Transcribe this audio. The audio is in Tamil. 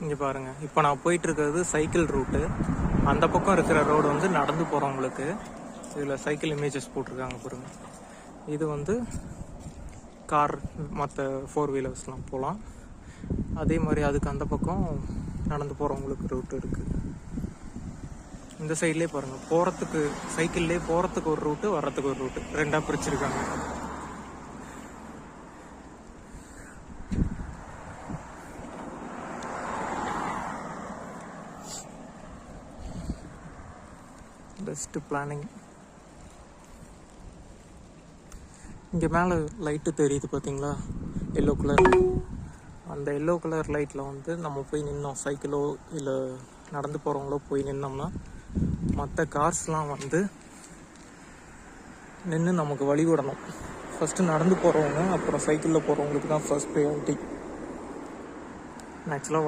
இங்கே பாருங்கள், இப்போ நான் போயிட்டுருக்கிறது சைக்கிள் ரூட்டு. அந்த பக்கம் இருக்கிற ரோடு வந்து நடந்து போகிறவங்களுக்கு. இதில் சைக்கிள் இமேஜஸ் போட்டிருக்காங்க பாருங்கள். இது வந்து கார், மற்ற 4 வீலர்ஸ்லாம் போகலாம். அதே மாதிரி அதுக்கு அந்த பக்கம் நடந்து போகிறவங்களுக்கு ரூட் இருக்குது. இந்த சைட்லேயே பாருங்கள், போகிறதுக்கு சைக்கிள்லேயே போகிறதுக்கு ஒரு ரூட்டு, வர்றதுக்கு ஒரு ரூட்டு, 2ஆக பிரிச்சிருக்காங்க. Best planning. இங்கே மேலே லைட்டு தெரியுது பார்த்தீங்களா, எல்லோ கலர். அந்த எல்லோ கலர் லைட்டில் வந்து நம்ம போய் நின்னோம், சைக்கிளோ இல்லை நடந்து போகிறவங்களோ போய் நின்னோம்னா மற்ற கார்ஸ்லாம் வந்து நின்று நமக்கு வழி விடணும். ஃபஸ்ட்டு நடந்து போகிறவங்க, அப்புறம் சைக்கிளில் போகிறவங்களுக்கு தான் ஃபர்ஸ்ட் ப்ரையாரிட்டி. ஆக்சுவலாக